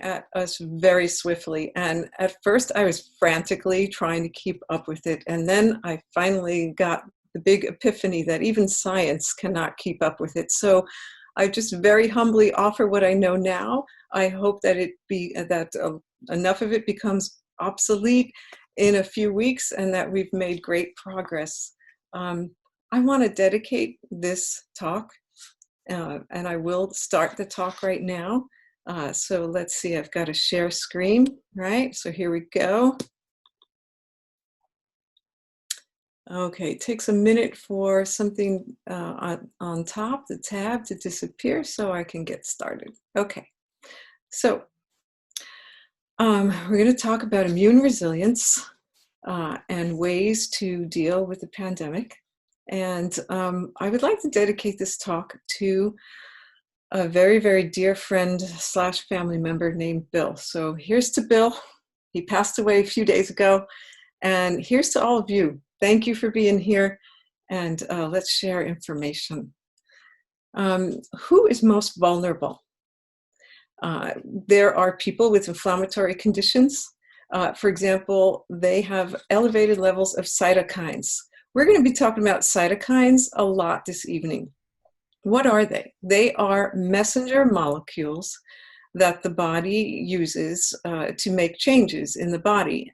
at us very swiftly. And at first I was frantically trying to keep up with it. And then I finally got the big epiphany that even science cannot keep up with it. So I just very humbly offer what I know now. I hope that enough of it becomes obsolete in a few weeks and that we've made great progress. I want to dedicate this talk, and I will start the talk right now. So let's see, I've got to share screen, right? So here we go. Okay, it takes a minute for something on top, the tab, to disappear so I can get started. Okay, so we're going to talk about immune resilience and ways to deal with the pandemic. And I would like to dedicate this talk to a very, very dear friend / family member named Bill. So here's to Bill. He passed away a few days ago. And here's to all of you. Thank you for being here. And let's share information. Who is most vulnerable? There are people with inflammatory conditions. For example, they have elevated levels of cytokines. We're going to be talking about cytokines a lot this evening. What are they? They are messenger molecules that the body uses to make changes in the body.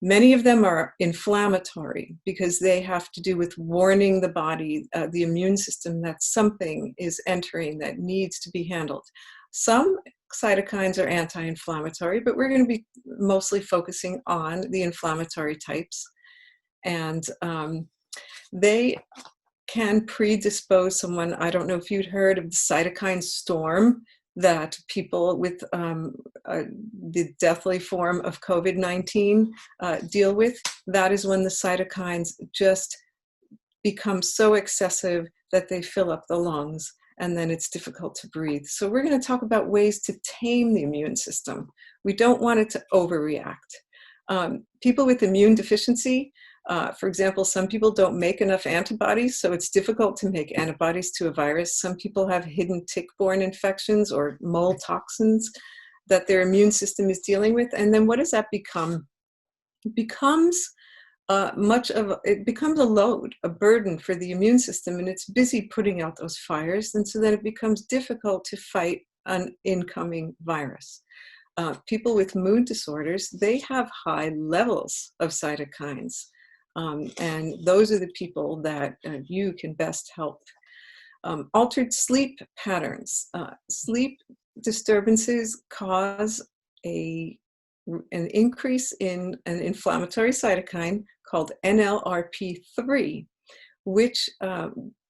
Many of them are inflammatory because they have to do with warning the body, the immune system, that something is entering that needs to be handled. Some cytokines are anti-inflammatory, but we're going to be mostly focusing on the inflammatory types. And they can predispose someone. I don't know if you'd heard of the cytokine storm that people with the deathly form of COVID-19 deal with. That is when the cytokines just become so excessive that they fill up the lungs, and then it's difficult to breathe. So we're going to talk about ways to tame the immune system. We don't want it to overreact. People with immune deficiency, for example, some people don't make enough antibodies, so it's difficult to make antibodies to a virus. Some people have hidden tick-borne infections or mold toxins that their immune system is dealing with. And then what does that become? It becomes a load, a burden for the immune system, and it's busy putting out those fires. And so then it becomes difficult to fight an incoming virus. People with mood disorders, they have high levels of cytokines. And those are the people that you can best help. Altered sleep patterns. Sleep disturbances cause an increase in an inflammatory cytokine called NLRP3, which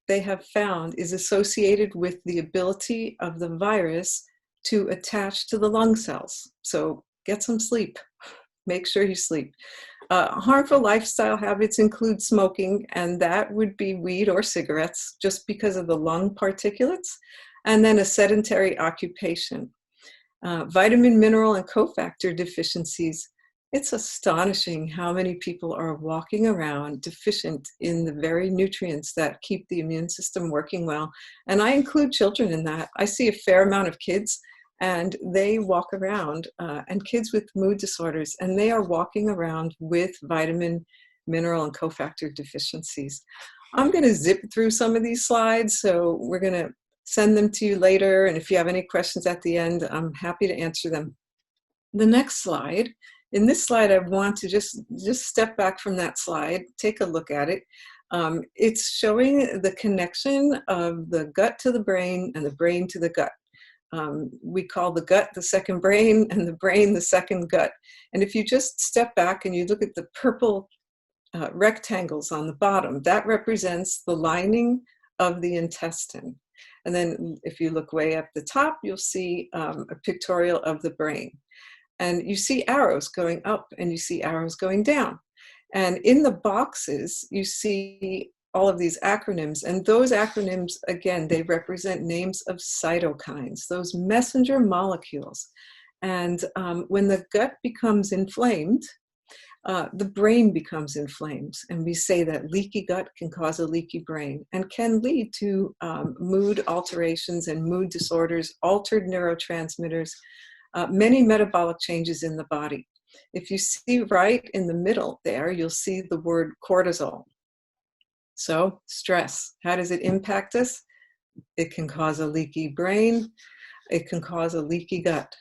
they have found is associated with the ability of the virus to attach to the lung cells. So get some sleep. Make sure you sleep. Harmful lifestyle habits include smoking, and that would be weed or cigarettes, just because of the lung particulates, and then a sedentary occupation. Vitamin, mineral, and cofactor deficiencies. It's astonishing how many people are walking around deficient in the very nutrients that keep the immune system working well. And I include children in that. I see a fair amount of kids, and they walk around, and kids with mood disorders, and they are walking around with vitamin, mineral, and cofactor deficiencies. I'm going to zip through some of these slides, so we're going to send them to you later, and if you have any questions at the end, I'm happy to answer them. The next slide. In this slide, I want to just step back from that slide, take a look at it. It's showing the connection of the gut to the brain and the brain to the gut. We call the gut the second brain and the brain the second gut. And if you just step back and you look at the purple rectangles on the bottom, that represents the lining of the intestine. And then if you look way up the top, you'll see a pictorial of the brain. And you see arrows going up and you see arrows going down. And in the boxes, you see all of these acronyms. And those acronyms, again, they represent names of cytokines, those messenger molecules. And when the gut becomes inflamed, the brain becomes inflamed. And we say that leaky gut can cause a leaky brain and can lead to mood alterations and mood disorders, altered neurotransmitters. many metabolic changes in the body. If you see right in the middle there, you'll see the word cortisol. So stress, how does it impact us? It can cause a leaky brain. It can cause a leaky gut.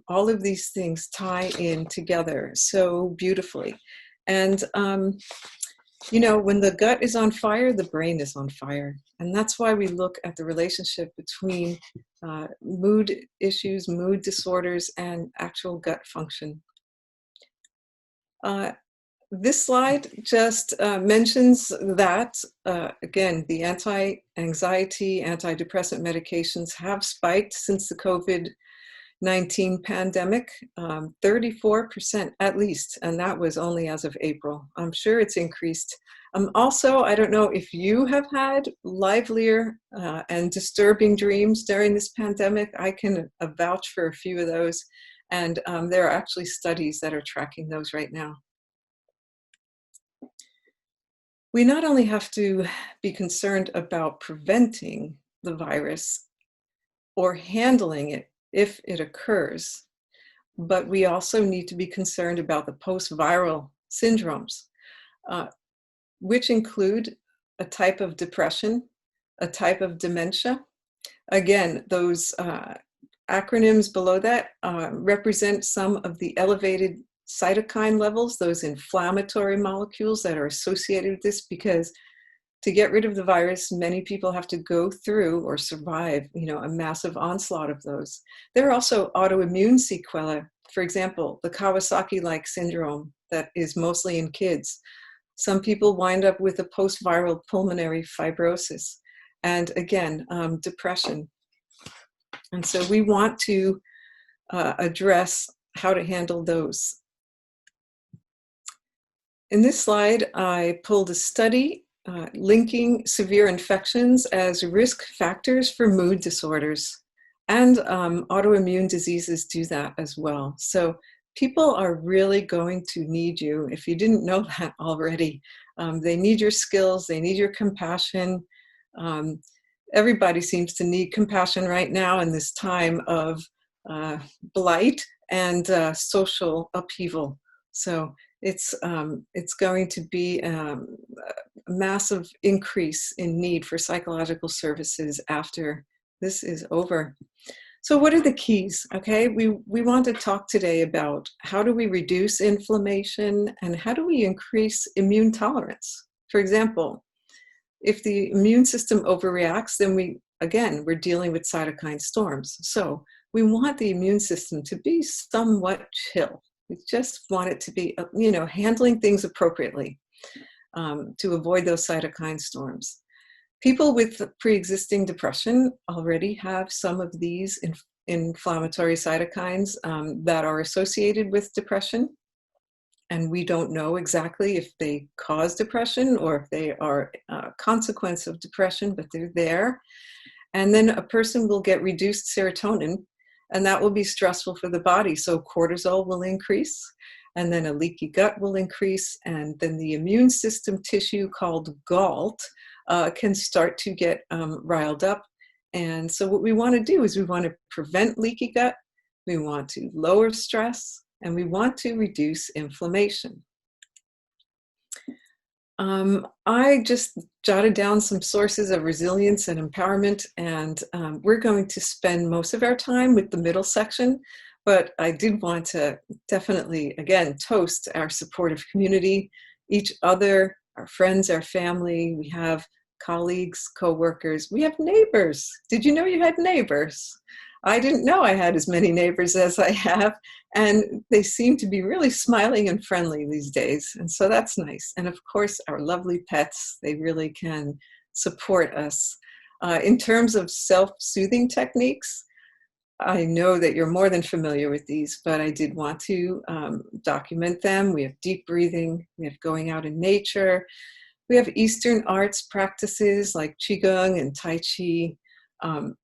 All of these things tie in together so beautifully. And, when the gut is on fire, the brain is on fire. And that's why we look at the relationship between mood issues, mood disorders, and actual gut function. This slide just mentions that, again, the anti-anxiety, antidepressant medications have spiked since the COVID-19 pandemic, 34% at least, and that was only as of April. I'm sure it's increased. Also, I don't know if you have had livelier and disturbing dreams during this pandemic. I can vouch for a few of those, and there are actually studies that are tracking those right now. We not only have to be concerned about preventing the virus or handling it if it occurs, but we also need to be concerned about the post-viral syndromes, which include a type of depression, a type of dementia. Again, those acronyms below that represent some of the elevated cytokine levels, those inflammatory molecules that are associated with this, because to get rid of the virus, many people have to go through or survive, a massive onslaught of those. There are also autoimmune sequelae. For example, the Kawasaki-like syndrome that is mostly in kids. Some people wind up with a post-viral pulmonary fibrosis. And again, depression. And so we want to address how to handle those. In this slide, I pulled a study linking severe infections as risk factors for mood disorders. And autoimmune diseases do that as well. So people are really going to need you, if you didn't know that already. They need your skills, they need your compassion. Everybody seems to need compassion right now in this time of blight and social upheaval. So it's going to be a massive increase in need for psychological services after this is over. So what are the keys? Okay, we want to talk today about how do we reduce inflammation and how do we increase immune tolerance. For example, if the immune system overreacts, then we're dealing with cytokine storms. So we want the immune system to be somewhat chill. We just want it to be, handling things appropriately to avoid those cytokine storms. People with pre-existing depression already have some of these inflammatory cytokines that are associated with depression. And we don't know exactly if they cause depression or if they are a consequence of depression, but they're there. And then a person will get reduced serotonin, and that will be stressful for the body. So cortisol will increase, and then a leaky gut will increase, and then the immune system tissue called GALT can start to get riled up. And so what we want to do is we want to prevent leaky gut, we want to lower stress, and we want to reduce inflammation. I just jotted down some sources of resilience and empowerment, and we're going to spend most of our time with the middle section, but I did want to definitely, again, toast our supportive community, each other, our friends, our family. We have colleagues, co-workers, we have neighbors. Did you know you had neighbors? I didn't know I had as many neighbors as I have, and they seem to be really smiling and friendly these days, and so that's nice. And of course, our lovely pets, they really can support us. In terms of self-soothing techniques, I know that you're more than familiar with these, but I did want to document them. We have deep breathing, we have going out in nature, we have Eastern arts practices like Qigong and Tai Chi.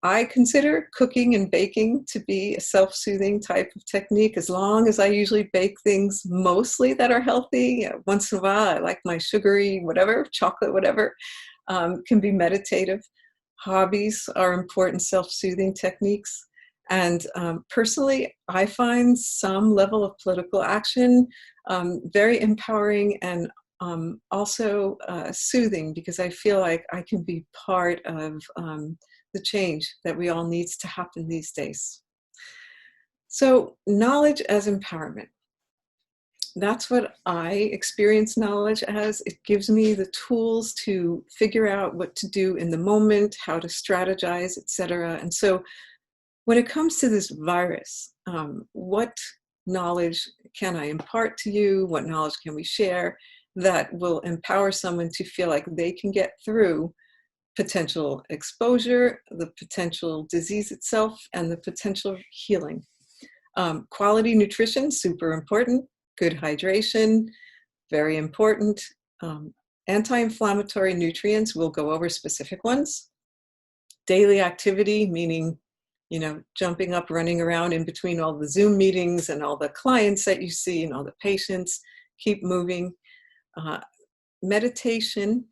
I consider cooking and baking to be a self-soothing type of technique, as long as I usually bake things mostly that are healthy. Once in a while, I like my sugary whatever, chocolate whatever, can be meditative. Hobbies are important self-soothing techniques. And personally, I find some level of political action very empowering and also soothing, because I feel like I can be part of the change that we all needs to happen these days. So knowledge as empowerment. That's what I experience knowledge as. It gives me the tools to figure out what to do in the moment, how to strategize, etc. And so when it comes to this virus, what knowledge can I impart to you? What knowledge can we share that will empower someone to feel like they can get through potential exposure, the potential disease itself, and the potential healing? Quality nutrition, super important. Good hydration, very important. Anti-inflammatory nutrients, we'll go over specific ones. Daily activity, meaning, jumping up, running around in between all the Zoom meetings and all the clients that you see and all the patients, keep moving. Meditation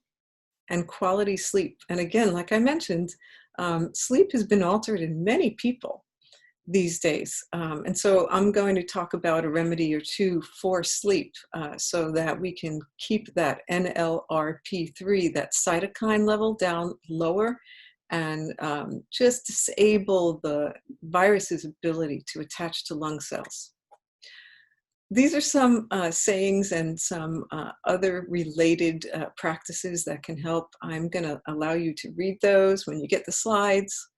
and quality sleep. And again, like I mentioned, sleep has been altered in many people these days. And so I'm going to talk about a remedy or two for sleep so that we can keep that NLRP3, that cytokine level, down lower, and just disable the virus's ability to attach to lung cells. These are some sayings and some other related practices that can help. I'm going to allow you to read those when you get the slides.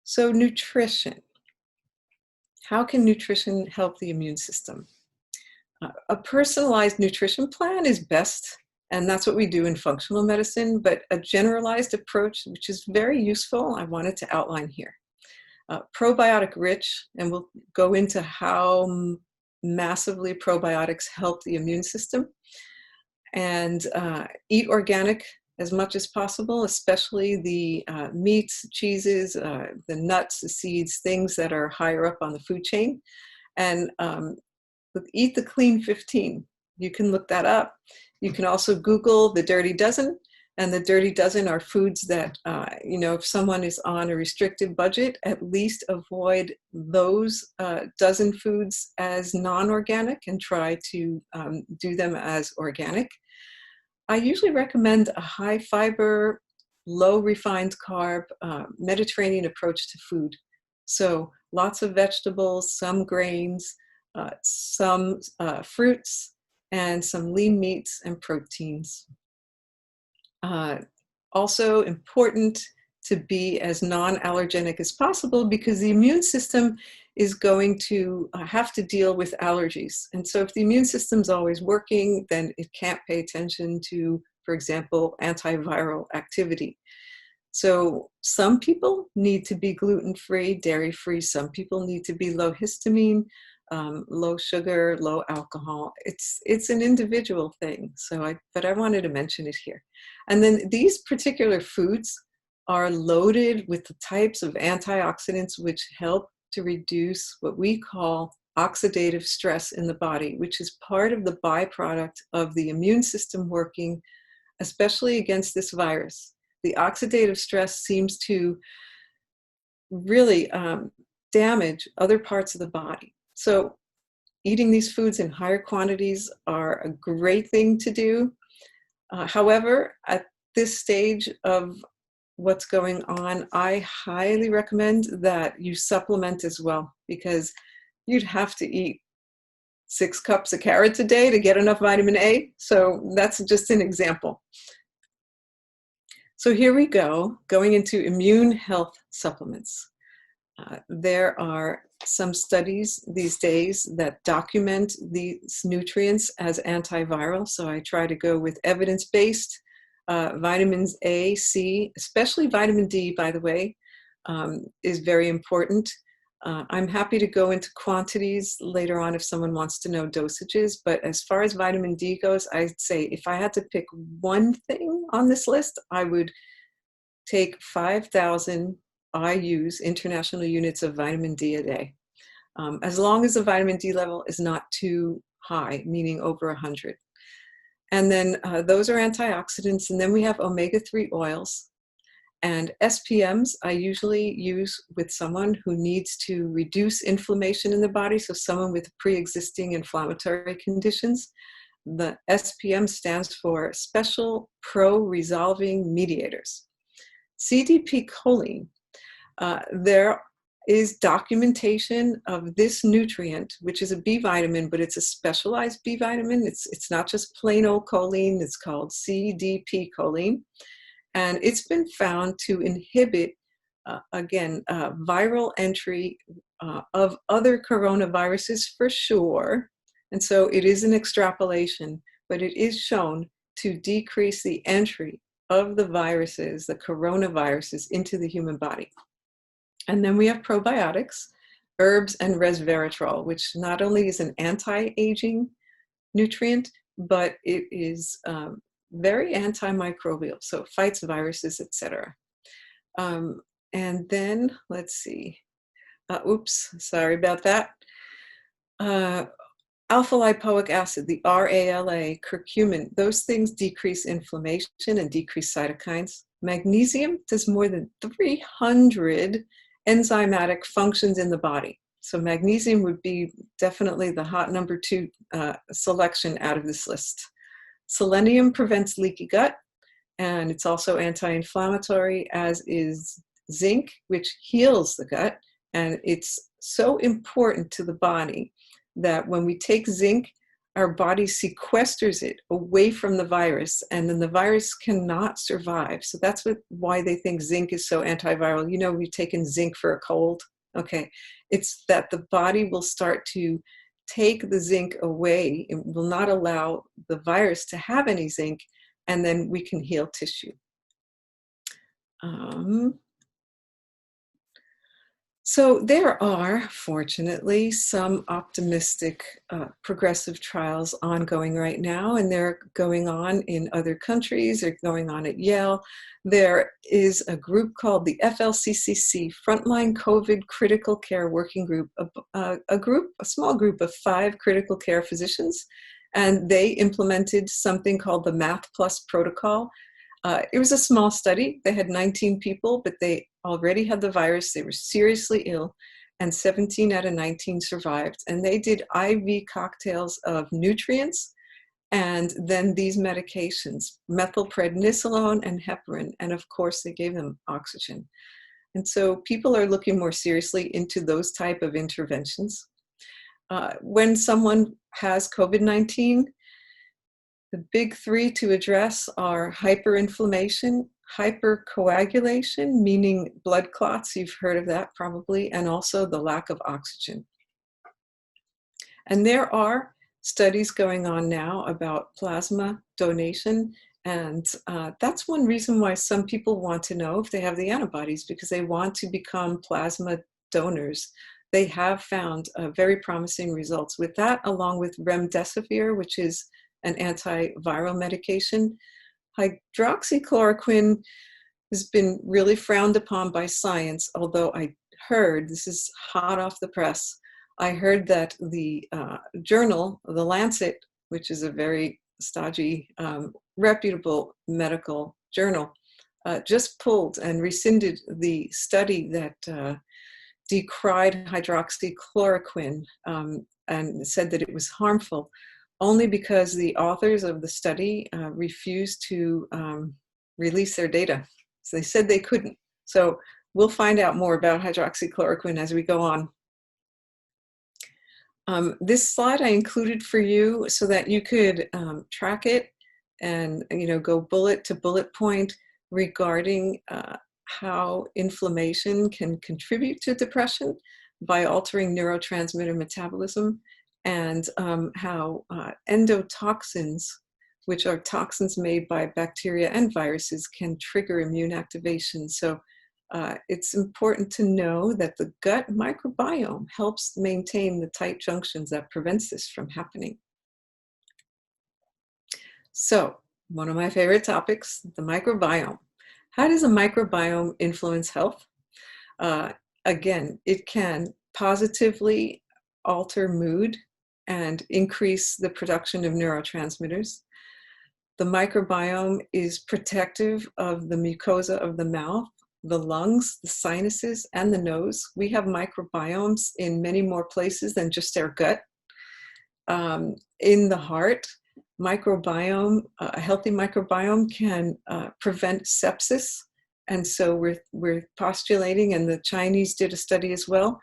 So nutrition. How can nutrition help the immune system? A personalized nutrition plan is best, and that's what we do in functional medicine, but a generalized approach, which is very useful, I wanted to outline here. Probiotic rich, and we'll go into how massively probiotics help the immune system. And eat organic as much as possible, especially the meats, cheeses, the nuts, the seeds, things that are higher up on the food chain. And eat the Clean 15. You can look that up. You can also Google the Dirty Dozen. And the Dirty Dozen are foods that, if someone is on a restricted budget, at least avoid those dozen foods as non-organic and try to do them as organic. I usually recommend a high fiber, low refined carb, Mediterranean approach to food. So lots of vegetables, some grains, some fruits, and some lean meats and proteins. Also important to be as non-allergenic as possible, because the immune system is going to have to deal with allergies. And so if the immune system's always working, then it can't pay attention to, for example, antiviral activity. So some people need to be gluten-free, dairy-free. Some people need to be low histamine, low sugar, low alcohol. It's an individual thing. But I wanted to mention it here. And then these particular foods are loaded with the types of antioxidants which help to reduce what we call oxidative stress in the body, which is part of the byproduct of the immune system working, especially against this virus. The oxidative stress seems to really damage other parts of the body. So eating these foods in higher quantities are a great thing to do. However, at this stage of what's going on, I highly recommend that you supplement as well, because you'd have to eat 6 cups of carrots a day to get enough vitamin A. So that's just an example. So here we go, going into immune health supplements. There are some studies these days that document these nutrients as antiviral. So I try to go with evidence-based. Vitamins A, C, especially vitamin D, by the way, is very important. I'm happy to go into quantities later on if someone wants to know dosages, but as far as vitamin D goes, I'd say if I had to pick one thing on this list, I would take 5,000 IUs, international units of vitamin D a day, as long as the vitamin D level is not too high, meaning over 100. And then those are antioxidants. And then we have omega-3 oils. And SPMs I usually use with someone who needs to reduce inflammation in the body, so someone with pre-existing inflammatory conditions. The SPM stands for Special Pro-Resolving Mediators. CDP choline, there is documentation of this nutrient, which is a B vitamin, but it's a specialized B vitamin. It's not just plain old choline, it's called CDP choline. And it's been found to inhibit, viral entry of other coronaviruses for sure. And so it is an extrapolation, but it is shown to decrease the entry of the viruses, the coronaviruses, into the human body. And then we have probiotics, herbs, and resveratrol, which not only is an anti-aging nutrient, but it is very antimicrobial, so it fights viruses, etc. And then, let's see, sorry about that. Alpha lipoic acid, the RALA, curcumin, those things decrease inflammation and decrease cytokines. Magnesium does more than 300 enzymatic functions in the body. So magnesium would be definitely the hot number 2 selection out of this list. Selenium prevents leaky gut, and it's also anti-inflammatory, as is zinc, which heals the gut. And it's so important to the body that when we take zinc, our body sequesters it away from the virus, and then the virus cannot survive. So that's why they think zinc is so antiviral. You know, we've taken zinc for a cold. Okay, it's that the body will start to take the zinc away. It will not allow the virus to have any zinc, and then we can heal tissue. So there are, fortunately, some optimistic progressive trials ongoing right now, and they're going on in other countries. They're going on at Yale. There is a group called the FLCCC, Frontline COVID Critical Care Working Group, a small group of 5 critical care physicians, and they implemented something called the Math Plus protocol. It was a small study. They had 19 people, but they already had the virus. They were seriously ill, and 17 out of 19 survived. And they did IV cocktails of nutrients and then these medications, methylprednisolone and heparin. And of course, they gave them oxygen. And so people are looking more seriously into those type of interventions. When someone has COVID-19, the big 3 to address are hyperinflammation, hypercoagulation, meaning blood clots, you've heard of that probably, and also the lack of oxygen. And there are studies going on now about plasma donation, and that's one reason why some people want to know if they have the antibodies, because they want to become plasma donors. They have found very promising results with that, along with remdesivir, which is an antiviral medication. Hydroxychloroquine has been really frowned upon by science, although I heard, this is hot off the press, I heard that the journal, The Lancet, which is a very stodgy, reputable medical journal, just pulled and rescinded the study that decried hydroxychloroquine and said that it was harmful, only because the authors of the study refused to release their data. So they said they couldn't. So we'll find out more about hydroxychloroquine as we go on. This slide I included for you so that you could track it and go bullet to bullet point regarding how inflammation can contribute to depression by altering neurotransmitter metabolism, and how endotoxins, which are toxins made by bacteria and viruses, can trigger immune activation. So it's important to know that the gut microbiome helps maintain the tight junctions that prevents this from happening. So one of my favorite topics, the microbiome. How does a microbiome influence health? Again, it can positively alter mood and increase the production of neurotransmitters. The microbiome is protective of the mucosa of the mouth, the lungs, the sinuses, and the nose. We have microbiomes in many more places than just our gut. In the heart, a healthy microbiome can prevent sepsis. And so we're postulating, and the Chinese did a study as well,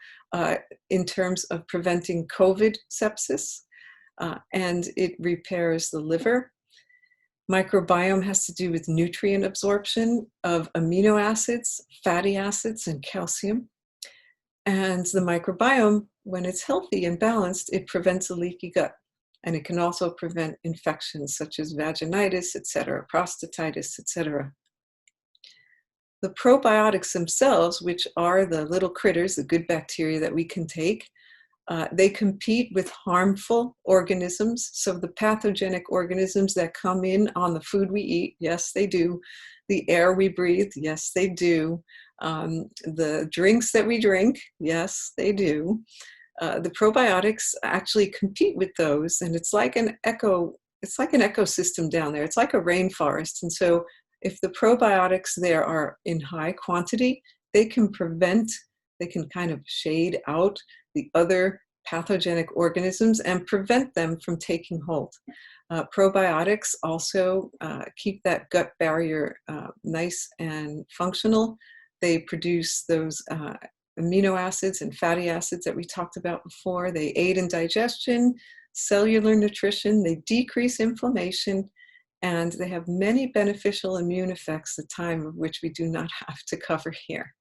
in terms of preventing COVID sepsis, and it repairs the liver. Microbiome has to do with nutrient absorption of amino acids, fatty acids, and calcium. And the microbiome, when it's healthy and balanced, it prevents a leaky gut. And it can also prevent infections such as vaginitis, etc., prostatitis, etc. The probiotics themselves, which are the little critters, the good bacteria that we can take, they compete with harmful organisms. So the pathogenic organisms that come in on the food we eat, yes, they do. The air we breathe, yes, they do. The drinks that we drink, yes, they do. The probiotics actually compete with those, and it's like an ecosystem down there. It's like a rainforest. And so if the probiotics there are in high quantity, they can kind of shade out the other pathogenic organisms and prevent them from taking hold. Probiotics also keep that gut barrier nice and functional. They produce those amino acids and fatty acids that we talked about before. They aid in digestion, cellular nutrition, they decrease inflammation, and they have many beneficial immune effects, the time of which we do not have to cover here.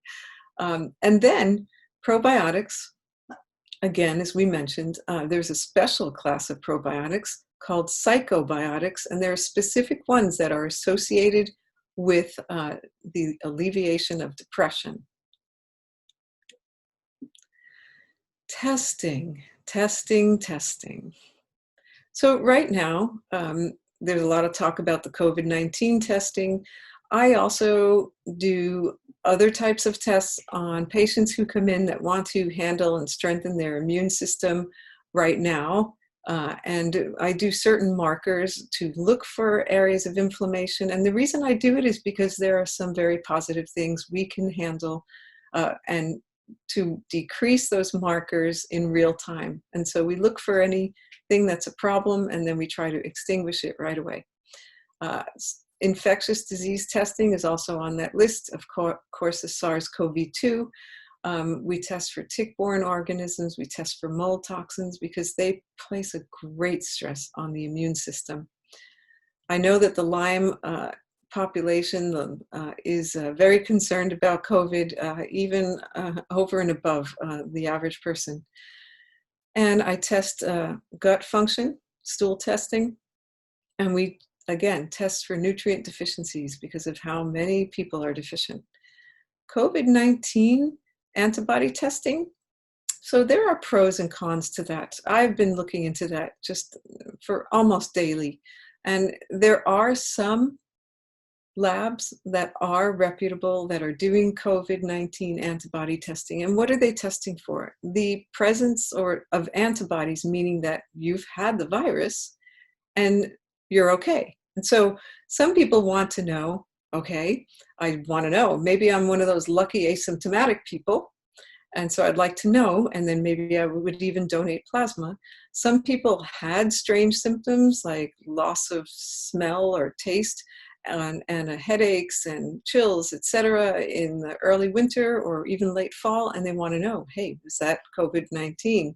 And then probiotics, again, as we mentioned, there's a special class of probiotics called psychobiotics, and there are specific ones that are associated with the alleviation of depression. Testing. So right now, there's a lot of talk about the COVID-19 testing. I also do other types of tests on patients who come in that want to handle and strengthen their immune system right now. And I do certain markers to look for areas of inflammation. And the reason I do it is because there are some very positive things we can handle and to decrease those markers in real time. And so we look for anything that's a problem, and then we try to extinguish it right away. Infectious disease testing is also on that list. Of course, the SARS-CoV-2. We test for tick-borne organisms. We test for mold toxins because they place a great stress on the immune system. I know that the Lyme population is very concerned about COVID, even over and above the average person. And I test gut function, stool testing, and we, again, test for nutrient deficiencies because of how many people are deficient. COVID-19 antibody testing, so there are pros and cons to that. I've been looking into that just for almost daily. And there are some labs that are reputable that are doing COVID-19 antibody testing. And what are they testing for? The presence of antibodies, meaning that you've had the virus and you're okay. And so some people want to know, okay, I want to know, maybe I'm one of those lucky asymptomatic people. And so I'd like to know, and then maybe I would even donate plasma. Some people had strange symptoms like loss of smell or taste, and headaches and chills, etc., in the early winter or even late fall, and they want to know, hey, was that COVID-19?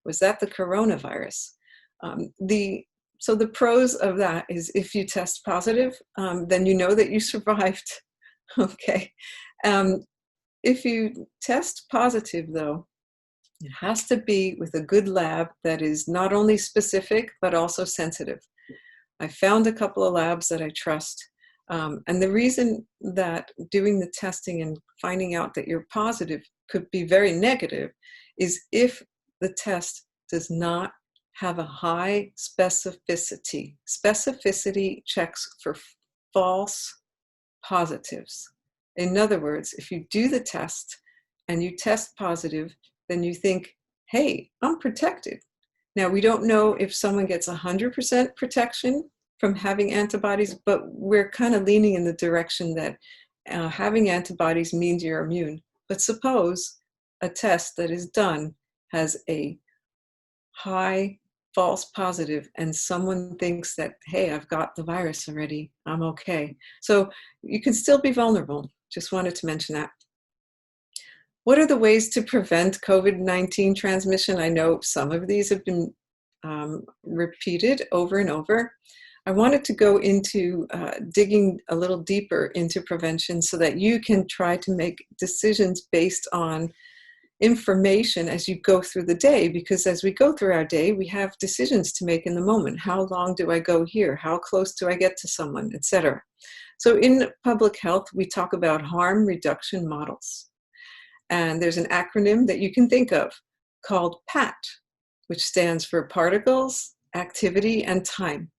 Was that the coronavirus? So the pros of that is if you test positive, then you know that you survived. Okay. If you test positive, though, it has to be with a good lab that is not only specific, but also sensitive. I found a couple of labs that I trust. And the reason that doing the testing and finding out that you're positive could be very negative is if the test does not have a high specificity. Specificity checks for false positives. In other words, if you do the test and you test positive, then you think, hey, I'm protected. Now, we don't know if someone gets 100% protection from having antibodies, but we're kind of leaning in the direction that Having antibodies means you're immune. But suppose a test that is done has a high false positive and someone thinks that, hey, I've got the virus already, I'm okay. So you can still be vulnerable. Just wanted to mention that. What are the ways to prevent COVID-19 transmission? I know some of these have been repeated over and over. I wanted to go into digging a little deeper into prevention so that you can try to make decisions based on information as you go through the day, because as we go through our day, we have decisions to make in the moment. How long do I go here? How close do I get to someone, etc. So in public health, we talk about harm reduction models. And there's an acronym that you can think of called PAT, which stands for particles, activity, and time.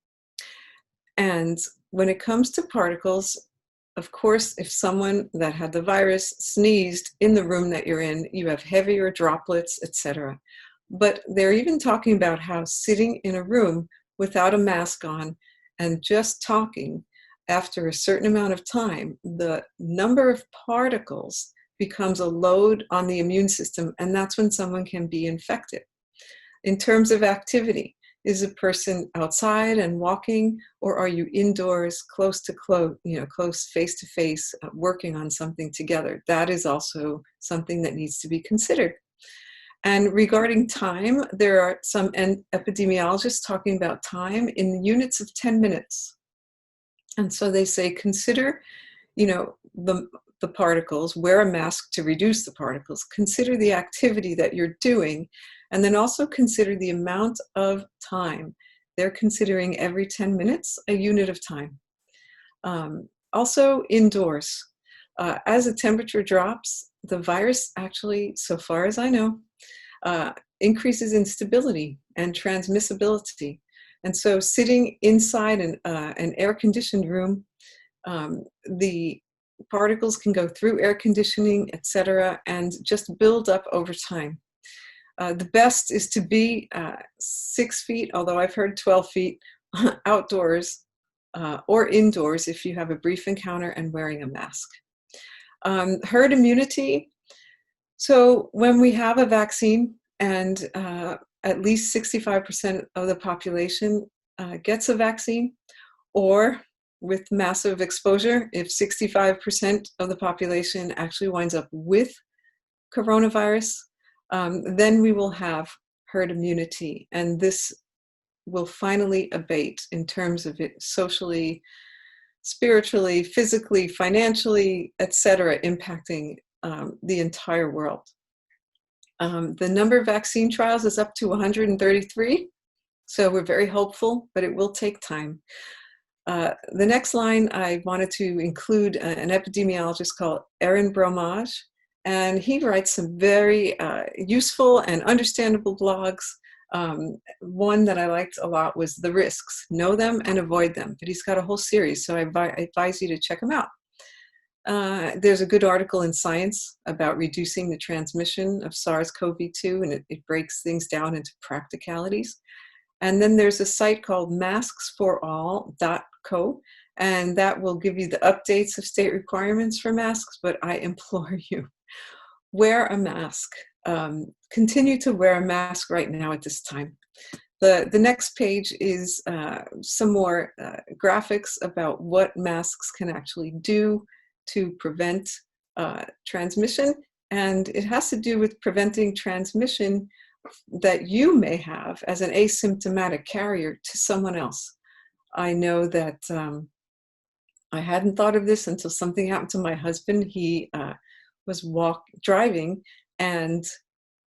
And when it comes to particles, of course, if someone that had the virus sneezed in the room that you're in, you have heavier droplets, etc. But they're even talking about how sitting in a room without a mask on and just talking, after a certain amount of time, the number of particles becomes a load on the immune system, and that's when someone can be infected. In terms of activity, is a person outside and walking, or are you indoors, close to close face to face, working on something together? That is also something that needs to be considered. And regarding time, there are some epidemiologists talking about time in units of 10 minutes. And so they say, consider, the particles, wear a mask to reduce the particles, consider the activity that you're doing, and then also consider the amount of time. They're considering every 10 minutes a unit of time. Also indoors. As the temperature drops, the virus actually, so far as I know, increases in stability and transmissibility. And so sitting inside an air-conditioned room, the particles can go through air conditioning, etc., and just build up over time. The best is to be 6 feet, although I've heard 12 feet, outdoors or indoors if you have a brief encounter and wearing a mask. Herd immunity. So when we have a vaccine and at least 65% of the population gets a vaccine, or with massive exposure, if 65% of the population actually winds up with coronavirus, then we will have herd immunity. And this will finally abate in terms of it socially, spiritually, physically, financially, etc., impacting the entire world. The number of vaccine trials is up to 133. So we're very hopeful, but it will take time. The next line, I wanted to include an epidemiologist called Aaron Bromage, and he writes some very useful and understandable blogs. One that I liked a lot was The Risks, Know Them and Avoid Them, but he's got a whole series, so I advise you to check him out. There's a good article in Science about reducing the transmission of SARS-CoV-2, and it breaks things down into practicalities. And then there's a site called masksforall.co, and that will give you the updates of state requirements for masks, but I implore you, wear a mask. Continue to wear a mask right now at this time. The next page is some more graphics about what masks can actually do to prevent transmission, and it has to do with preventing transmission that you may have as an asymptomatic carrier to someone else. I know that I hadn't thought of this until something happened to my husband. He was driving, and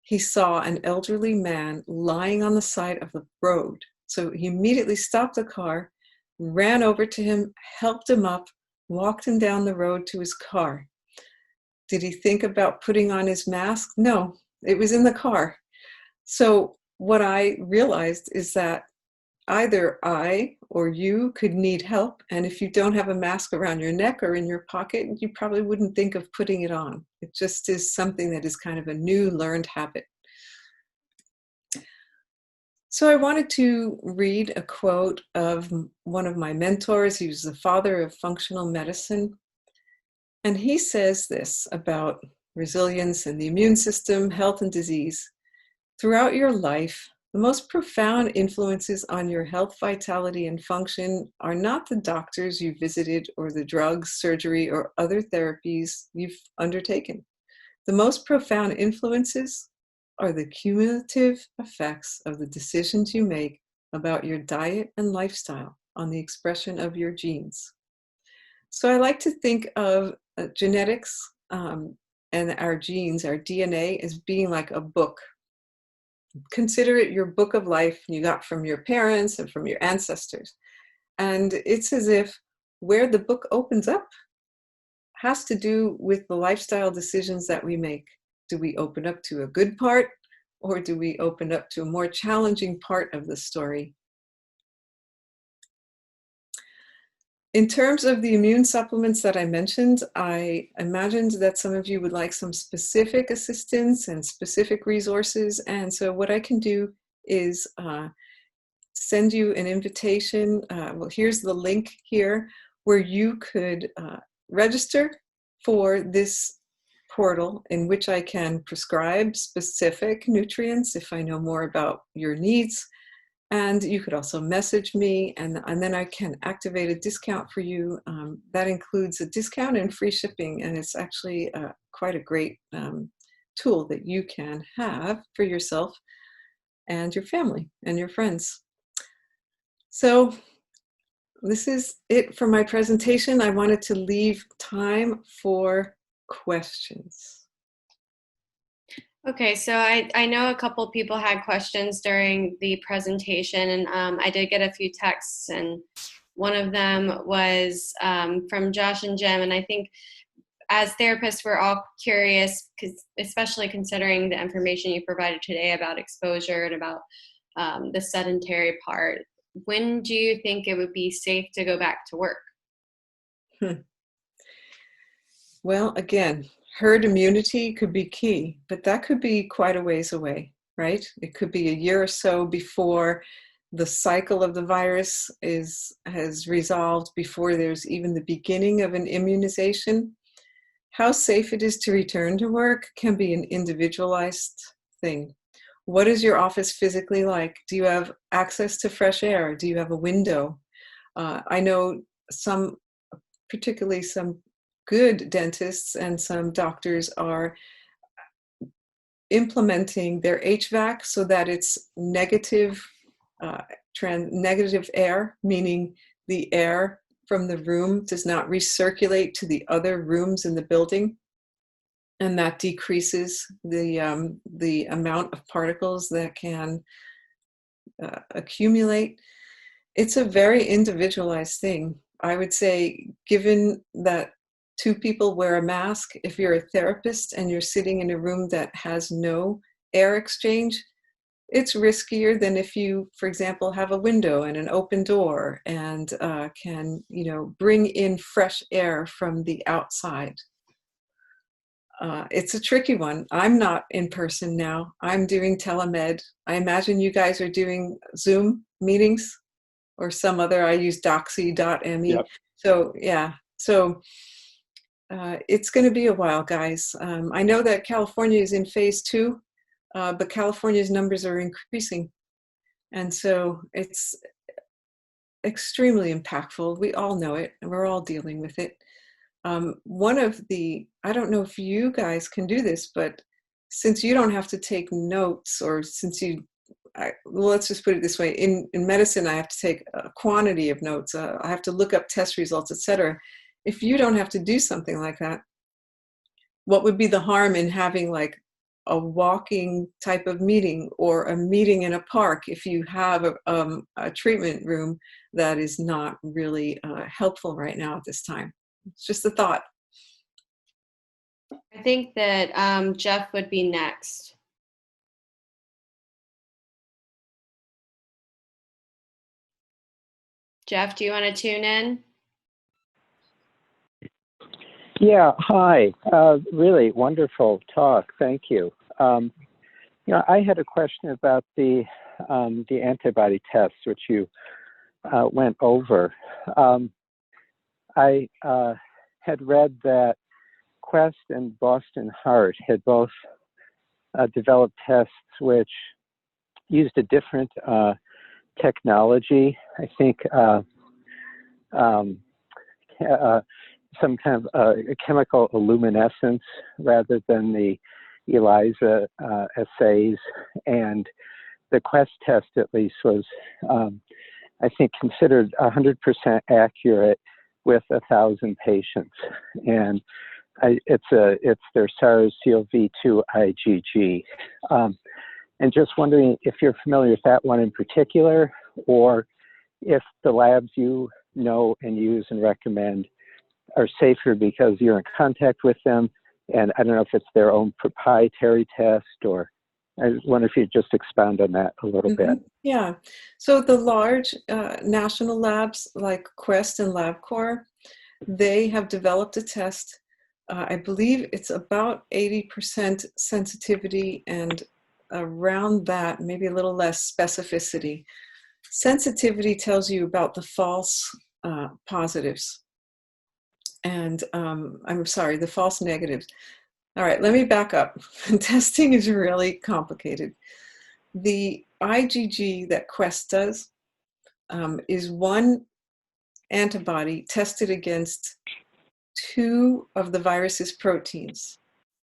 he saw an elderly man lying on the side of the road. So he immediately stopped the car, ran over to him, helped him up, walked him down the road to his car. Did he think about putting on his mask? No, it was in the car. So what I realized is that either I or you could need help, and if you don't have a mask around your neck or in your pocket, you probably wouldn't think of putting it on. It just is something that is kind of a new learned habit. So I wanted to read a quote of one of my mentors. He was the father of functional medicine. And he says this about resilience and the immune system, health and disease. Throughout your life, the most profound influences on your health, vitality, and function are not the doctors you visited or the drugs, surgery, or other therapies you've undertaken. The most profound influences are the cumulative effects of the decisions you make about your diet and lifestyle on the expression of your genes. So I like to think of genetics and our genes, our DNA, as being like a book. Consider it your book of life you got from your parents and from your ancestors. And it's as if where the book opens up has to do with the lifestyle decisions that we make. Do we open up to a good part, or do we open up to a more challenging part of the story? In terms of the immune supplements that I mentioned, I imagined that some of you would like some specific assistance and specific resources. And so what I can do is send you an invitation. Well, here's the link here where you could register for this portal in which I can prescribe specific nutrients if I know more about your needs. And you could also message me, and then I can activate a discount for you. That includes a discount and free shipping, and it's actually quite a great tool that you can have for yourself and your family and your friends. So this is it for my presentation. I wanted to leave time for questions. Okay, so I know a couple people had questions during the presentation, and I did get a few texts, and one of them was from Josh and Jim, and I think as therapists, we're all curious, because especially considering the information you provided today about exposure and about the sedentary part. When do you think it would be safe to go back to work? Well, again, herd immunity could be key, but that could be quite a ways away, right? It could be a year or so before the cycle of the virus has resolved, before there's even the beginning of an immunization. How safe it is to return to work can be an individualized thing. What is your office physically like? Do you have access to fresh air? Do you have a window? I know particularly some good dentists and some doctors are implementing their HVAC so that it's negative air, meaning the air from the room does not recirculate to the other rooms in the building, and that decreases the amount of particles that can accumulate. It's a very individualized thing. I would say, given that 2 people wear a mask, if you're a therapist and you're sitting in a room that has no air exchange, it's riskier than if you, for example, have a window and an open door and can, bring in fresh air from the outside. It's a tricky one. I'm not in person now. I'm doing telemed. I imagine you guys are doing Zoom meetings or some other. I use doxy.me. Yep. So yeah. So it's going to be a while, guys. I know that California is in phase 2, but California's numbers are increasing. And so it's extremely impactful. We all know it, and we're all dealing with it. I don't know if you guys can do this, but since you don't have to take notes, or since let's just put it this way, in medicine, I have to take a quantity of notes. I have to look up test results, etc. If you don't have to do something like that, what would be the harm in having like a walking type of meeting, or a meeting in a park if you have a treatment room that is not really helpful right now at this time? It's just a thought. I think that Jeff would be next. Jeff, do you want to tune in? Yeah, hi. Really wonderful talk. Thank you. I had a question about the antibody tests, which you went over. I had read that Quest and Boston Heart had both developed tests which used a different technology. I think some kind of chemical luminescence rather than the ELISA assays. And the Quest test, at least, was, I think, considered 100% accurate with 1,000 patients. And it's their SARS-CoV-2 IgG. And just wondering if you're familiar with that one in particular, or if the labs you know and use and recommend are safer because you're in contact with them. And I don't know if it's their own proprietary test, or I wonder if you'd just expound on that a little bit. Yeah. So the large national labs like Quest and LabCorp, they have developed a test. I believe it's about 80% sensitivity and around that, maybe a little less specificity. Sensitivity tells you about the false positives. And I'm sorry, the false negatives. All right, let me back up. Testing is really complicated. The IgG that Quest does is one antibody tested against two of the virus's proteins.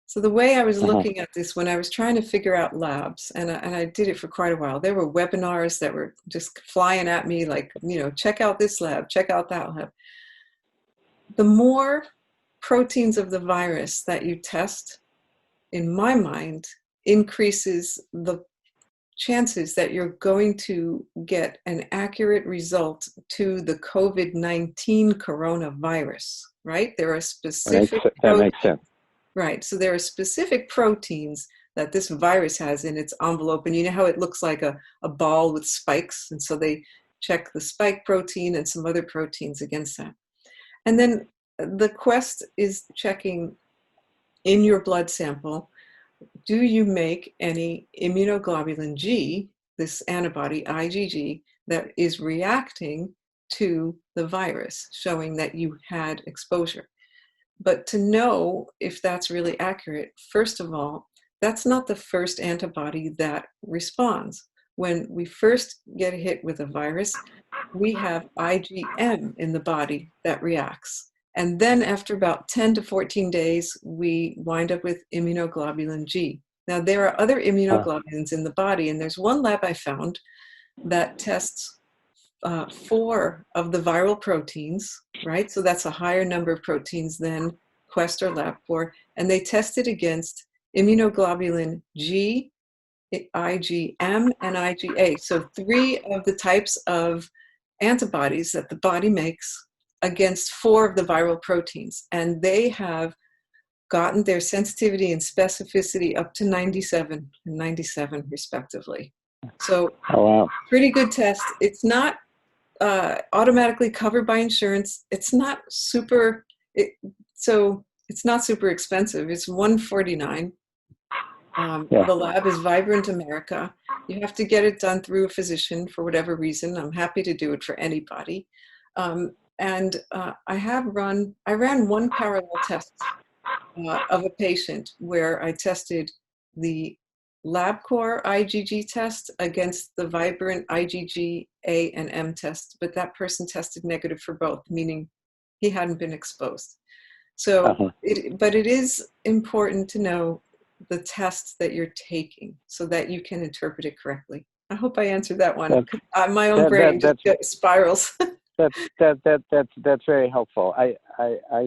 So the way I was looking at this when I was trying to figure out labs, and I did it for quite a while, there were webinars that were just flying at me like, check out this lab, check out that lab. The more proteins of the virus that you test, in my mind, increases the chances that you're going to get an accurate result to the COVID-19 coronavirus, right? There are specific that makes sense. Right, so there are specific proteins that this virus has in its envelope, and you know how it looks like a ball with spikes, and so they check the spike protein and some other proteins against that. And then the Quest is checking in your blood sample, do you make any immunoglobulin G, this antibody IgG, that is reacting to the virus, showing that you had exposure. But to know if that's really accurate, first of all, that's not the first antibody that responds. When we first get hit with a virus, we have IgM in the body that reacts. And then after about 10 to 14 days, we wind up with immunoglobulin G. Now, there are other immunoglobulins in the body, and there's one lab I found that tests 4 of the viral proteins, right? So that's a higher number of proteins than Quest or LabCorp, and they tested against immunoglobulin G, IgM, and IgA. So 3 of the types of antibodies that the body makes against 4 of the viral proteins, and they have gotten their sensitivity and specificity up to 97 and 97 respectively. So pretty good test. It's not automatically covered by insurance. It's not super, it's not super expensive. It's $149. The lab is Vibrant America. You have to get it done through a physician for whatever reason. I'm happy to do it for anybody. I ran one parallel test of a patient where I tested the LabCorp IgG test against the Vibrant IgG A and M test, but that person tested negative for both, meaning he hadn't been exposed. So, but it is important to know the tests that you're taking so that you can interpret it correctly. I hope I answered that one. My own brain just spirals. That's very helpful. I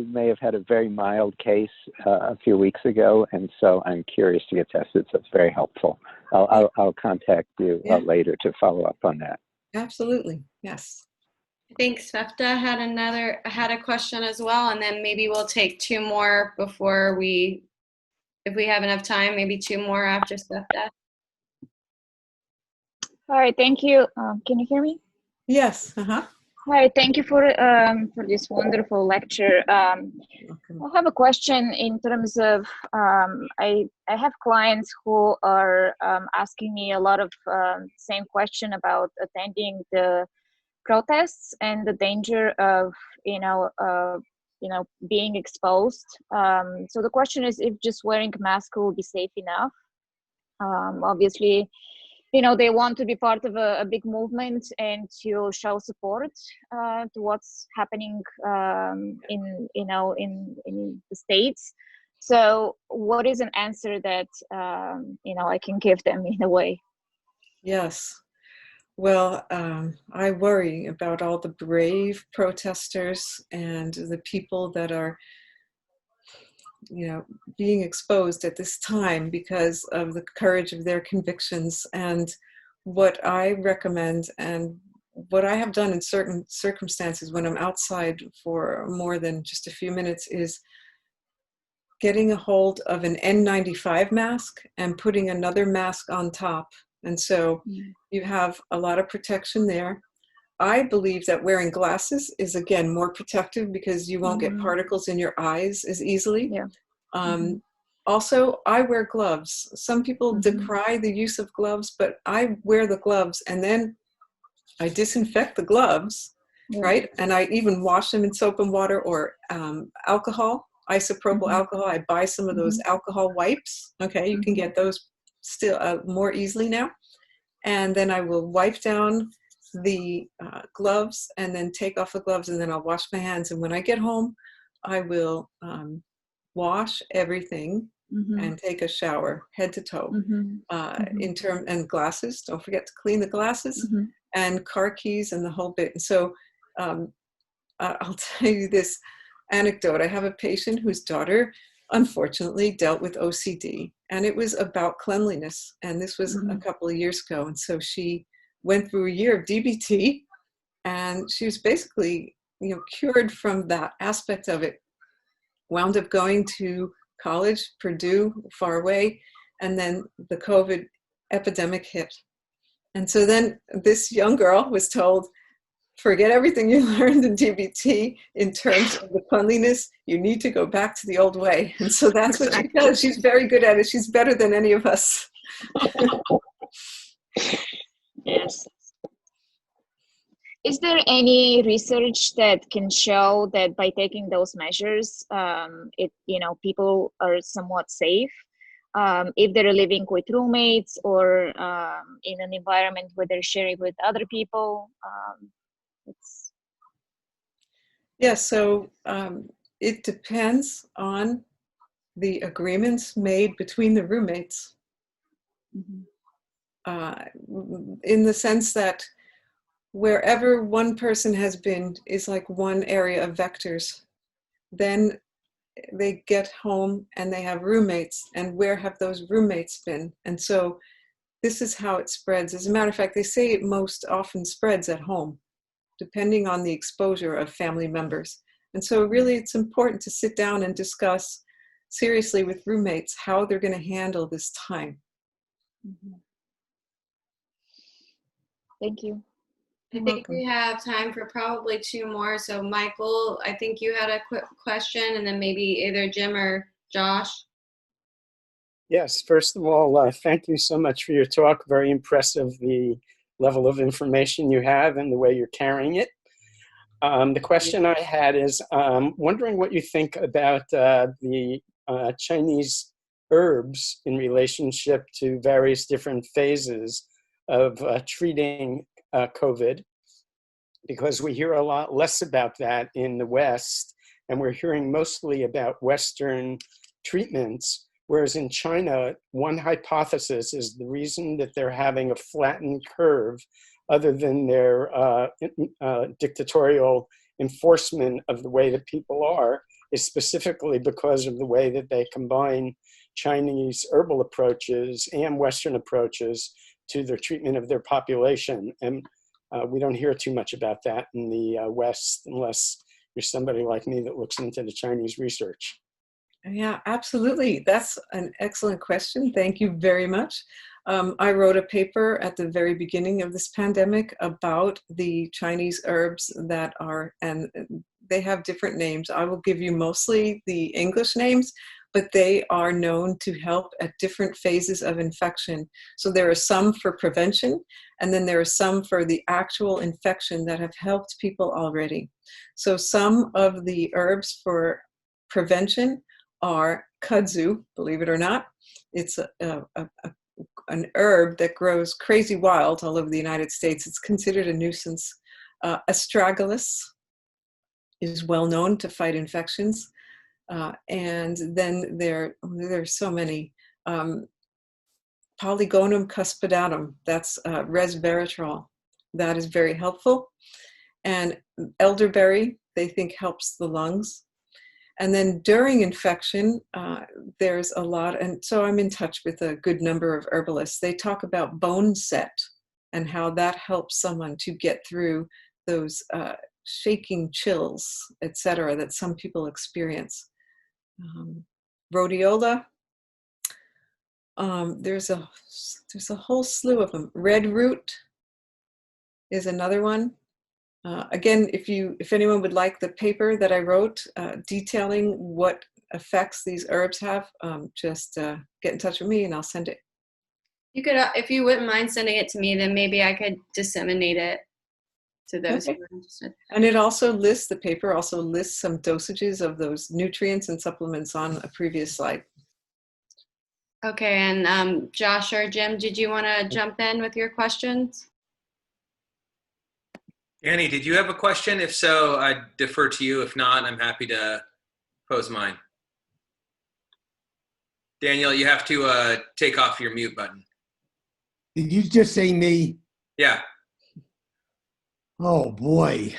may have had a very mild case a few weeks ago, and so I'm curious to get tested. So it's very helpful. I'll contact you later to follow up on that. Absolutely, yes. I think Svefta had a question as well, and then maybe we'll take 2 more before if we have enough time, maybe 2 more after Svefta. All right, thank you. Can you hear me? Yes. Hi, thank you for this wonderful lecture. I have a question in terms of I have clients who are asking me a lot of same question about attending the protests and the danger of being exposed. So the question is if just wearing a mask will be safe enough. Obviously, they want to be part of a big movement and to show support to what's happening in the States. So what is an answer that I can give them in a way? Yes. Well, I worry about all the brave protesters and the people that are, being exposed at this time because of the courage of their convictions. And what I recommend and what I have done in certain circumstances when I'm outside for more than just a few minutes is getting a hold of an N95 mask and putting another mask on top. And so you have a lot of protection there. I believe that wearing glasses is, again, more protective because you won't get particles in your eyes as easily. Yeah. Also, I wear gloves. Some people decry the use of gloves, but I wear the gloves and then I disinfect the gloves, right? And I even wash them in soap and water or alcohol, isopropyl alcohol. I buy some of those alcohol wipes. Okay, you can get those still more easily now. And then I will wipe down the gloves and then take off the gloves and then I'll wash my hands. And when I get home, I will wash everything and take a shower head to toe. And glasses, don't forget to clean the glasses and car keys and the whole bit. And so I'll tell you this anecdote. I have a patient whose daughter unfortunately dealt with OCD and it was about cleanliness. And this was a couple of years ago. And so she went through a year of DBT and she was basically, cured from that aspect of it. Wound up going to college, Purdue, far away, and then the COVID epidemic hit. And so then this young girl was told, forget everything you learned in DBT in terms of the cleanliness, you need to go back to the old way. And so that's what she does. She's very good at it. She's better than any of us. Yes. Is there any research that can show that by taking those measures, people are somewhat safe if they're living with roommates or in an environment where they're sharing with other people? So it depends on the agreements made between the roommates. In the sense that wherever one person has been is like one area of vectors. Then they get home and they have roommates, and where have those roommates been? And so this is how it spreads. As a matter of fact, they say it most often spreads at home, depending on the exposure of family members. And so really it's important to sit down and discuss seriously with roommates how they're going to handle this time. Thank you. I think we have time for probably two more. So Michael, I think you had a quick question, and then maybe either Jim or Josh. Yes, first of all, thank you so much for your talk. Very impressive, the level of information you have and the way you're carrying it. The question I had is wondering what you think about the Chinese herbs in relationship to various different phases of treating COVID, because we hear a lot less about that in the West, and we're hearing mostly about Western treatments, whereas in China, one hypothesis is the reason that they're having a flattened curve, other than their dictatorial enforcement of the way that people are, is specifically because of the way that they combine Chinese herbal approaches and Western approaches to their treatment of their population. And we don't hear too much about that in the West, unless you're somebody like me that looks into the Chinese research. Yeah, absolutely. That's an excellent question. Thank you very much. I wrote a paper at the very beginning of this pandemic about the Chinese herbs that are, and they have different names. I will give you mostly the English names, but they are known to help at different phases of infection. So there are some for prevention, and then there are some for the actual infection that have helped people already. So some of the herbs for prevention are kudzu, believe it or not. It's an herb that grows crazy wild all over the United States. It's considered a nuisance. Astragalus is well known to fight infections. And then there are so many. Polygonum cuspidatum, that's resveratrol. That is very helpful. And elderberry, they think helps the lungs. And then during infection, there's a lot, and so I'm in touch with a good number of herbalists. They talk about bone set and how that helps someone to get through those shaking chills, etc., that some people experience. Rhodiola, there's a whole slew of them. Red root is another one. Again, if anyone would like the paper that I wrote detailing what effects these herbs have, just get in touch with me and I'll send it. You could, if you wouldn't mind sending it to me, then maybe I could disseminate it to those who are interested. And it also lists, the paper also lists some dosages of those nutrients and supplements on a previous slide. Okay, and Josh or Jim, did you want to jump in with your questions? Annie, did you have a question? If so, I'd defer to you. If not, I'm happy to pose mine. Daniel, you have to take off your mute button. Did you just say me? Yeah. Oh, boy.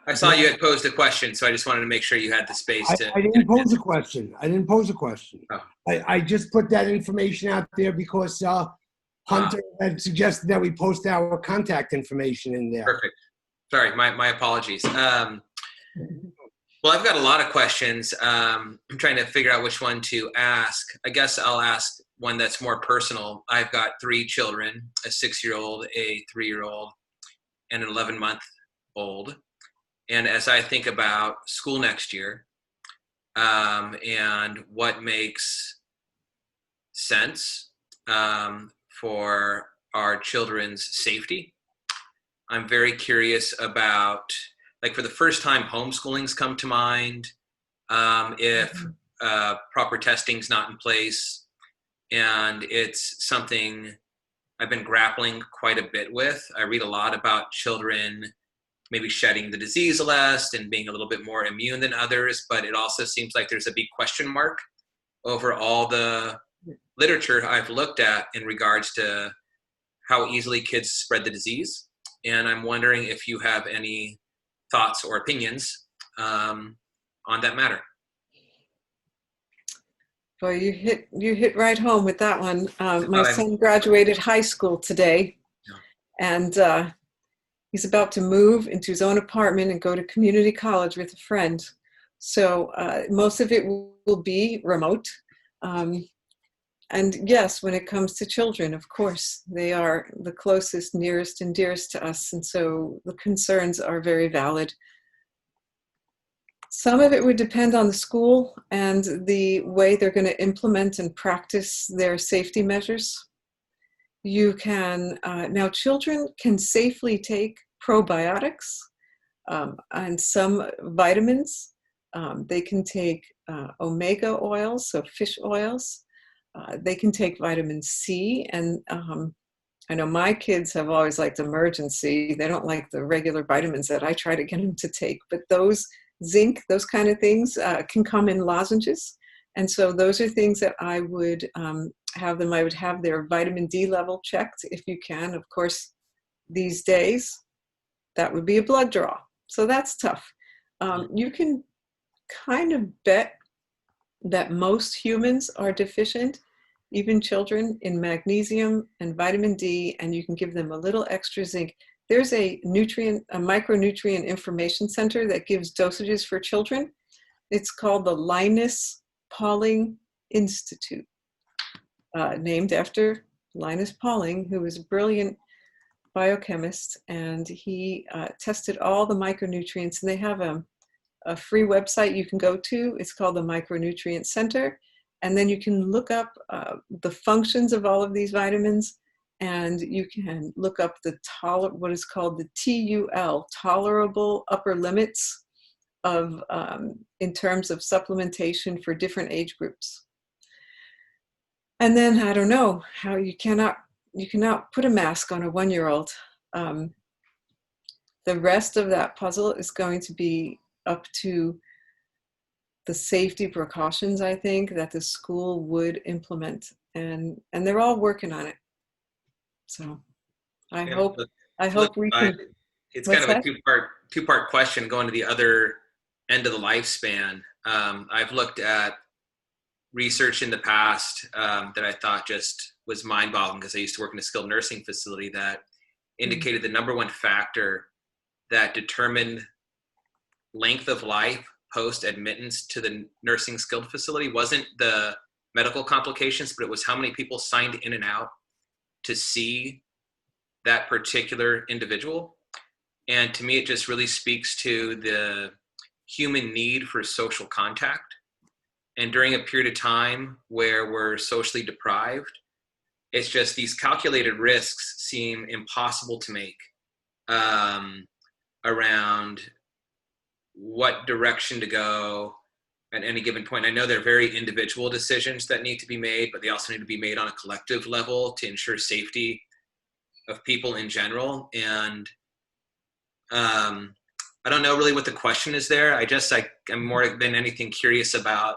I saw you had posed a question, so I just wanted to make sure you had the space to. I didn't pose a question. I didn't pose a question. Oh. I just put that information out there because Hunter had suggested that we post our contact information in there. Perfect. Sorry, my apologies. Well, I've got a lot of questions. I'm trying to figure out which one to ask. I guess I'll ask one that's more personal. I've got 3 children, a 6-year-old, a 3-year-old, and an 11-month-old. And as I think about school next year and what makes sense for our children's safety, I'm very curious about, like, for the first time, homeschooling's come to mind. If proper testing's not in place, and it's something I've been grappling quite a bit with. I read a lot about children maybe shedding the disease less and being a little bit more immune than others, but it also seems like there's a big question mark over all the literature I've looked at in regards to how easily kids spread the disease. And I'm wondering if you have any thoughts or opinions on that matter. Well, you hit right home with that one. My son graduated high school today, and he's about to move into his own apartment and go to community college with a friend. So most of it will be remote. And yes, when it comes to children, of course, they are the closest, nearest, and dearest to us. And so the concerns are very valid. Some of it would depend on the school and the way they're going to implement and practice their safety measures. You can, now children can safely take probiotics and some vitamins. They can take omega oils, so fish oils. They can take vitamin C, and I know my kids have always liked Emergency. They don't like the regular vitamins that I try to get them to take, but those zinc, those kind of things can come in lozenges. And so those are things that I would have them. I would have their vitamin D level checked if you can. Of course, these days, that would be a blood draw. So that's tough. You can kind of bet that most humans are deficient, even children, in magnesium and vitamin D, and you can give them a little extra zinc. There's a micronutrient information center that gives dosages for children. It's called the Linus Pauling Institute, named after Linus Pauling, who was a brilliant biochemist, and he tested all the micronutrients, and they have a free website you can go to. It's called the Micronutrient Center, And then you can look up the functions of all of these vitamins, and you can look up what is called the TUL, tolerable upper limits of in terms of supplementation for different age groups. And then I don't know how you cannot put a mask on a 1-year-old. The rest of that puzzle is going to be up to the safety precautions, I think, that the school would implement, and they're all working on it. So I hope we can. It's kind of a two-part question going to the other end of the lifespan. I've looked at research in the past that I thought just was mind-boggling, because I used to work in a skilled nursing facility that indicated the number one factor that determined length of life post-admittance to the nursing skilled facility wasn't the medical complications, but it was how many people signed in and out to see that particular individual. And to me, it just really speaks to the human need for social contact. And during a period of time where we're socially deprived, it's just these calculated risks seem impossible to make around what direction to go at any given point. I know they're very individual decisions that need to be made, but they also need to be made on a collective level to ensure safety of people in general. And I don't know really what the question is there. I'm more than anything curious about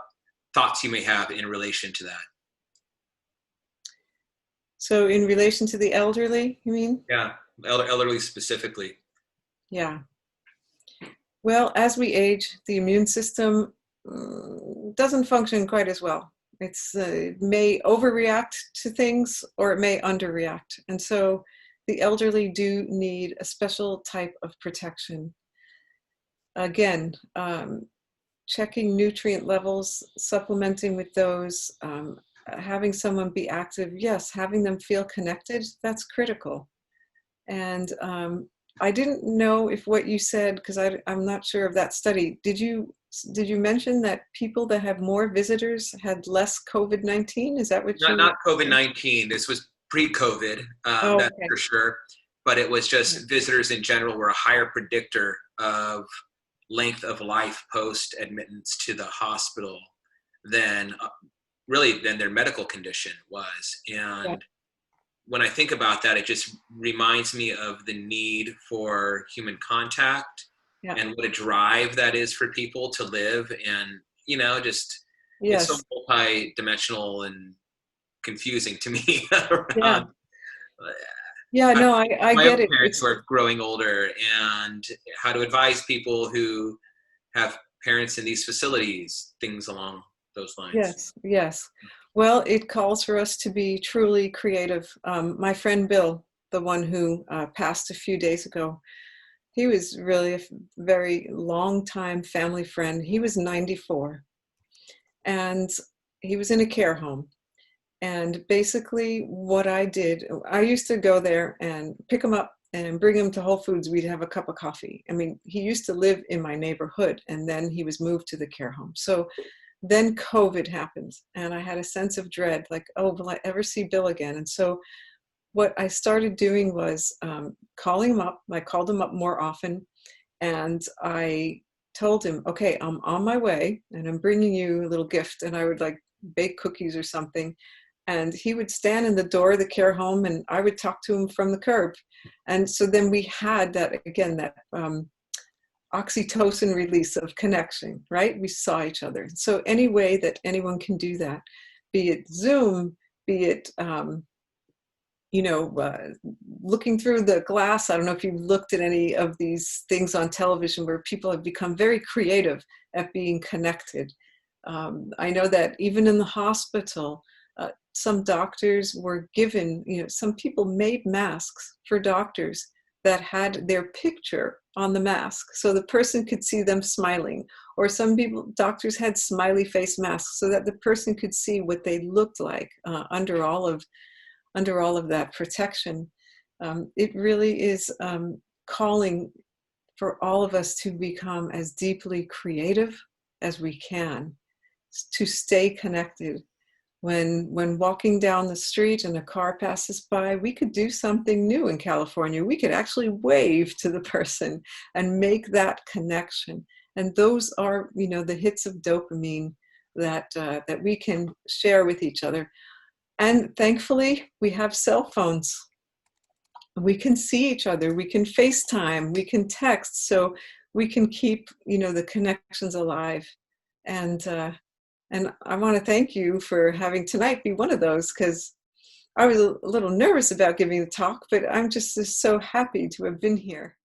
thoughts you may have in relation to that. So in relation to the elderly, you mean? Yeah, elderly specifically. Yeah. Well, as we age, the immune system doesn't function quite as well. It may overreact to things, or it may underreact. And so the elderly do need a special type of protection. Again, checking nutrient levels, supplementing with those, having someone be active, yes, having them feel connected, that's critical. And I didn't know if what you said, because I'm not sure of that study. Did you mention that people that have more visitors had less COVID-19? Is that what you? Not COVID-19. This was pre-COVID, that's for sure. But it was just visitors in general were a higher predictor of length of life post-admittance to the hospital than their medical condition was. And when I think about that, it just reminds me of the need for human contact and what a drive that is for people to live. And, it's so multi-dimensional and confusing to me. I get it. Parents who are growing older, and how to advise people who have parents in these facilities, things along those lines. Yes. Well, it calls for us to be truly creative. My friend Bill, the one who passed a few days ago, he was really a very long-time family friend. He was 94, and he was in a care home. And basically what I did, I used to go there and pick him up and bring him to Whole Foods. We'd have a cup of coffee. I mean, he used to live in my neighborhood, and then he was moved to the care home. So then COVID happened, and I had a sense of dread, like, oh, will I ever see Bill again? And so what I started doing was calling him up. I called him up more often, and I told him, okay, I'm on my way, and I'm bringing you a little gift. And I would bake cookies or something. And he would stand in the door of the care home, and I would talk to him from the curb. And so then we had that oxytocin release of connection, right? We saw each other. So any way that anyone can do that, be it Zoom, be it, looking through the glass. I don't know if you've looked at any of these things on television where people have become very creative at being connected. I know that even in the hospital, some doctors were given, some people made masks for doctors that had their picture on the mask so the person could see them smiling. Or some doctors had smiley face masks so that the person could see what they looked like under all of that protection. It really is calling for all of us to become as deeply creative as we can, to stay connected. when walking down the street and a car passes by, we could do something new in California. We could actually wave to the person and make that connection. And those are, you know, the hits of dopamine that that we can share with each other. And thankfully, we have cell phones. We can see each other. We can FaceTime. We can text. So we can keep, you know, the connections alive. And I want to thank you for having tonight be one of those, because I was a little nervous about giving the talk, but I'm just so happy to have been here.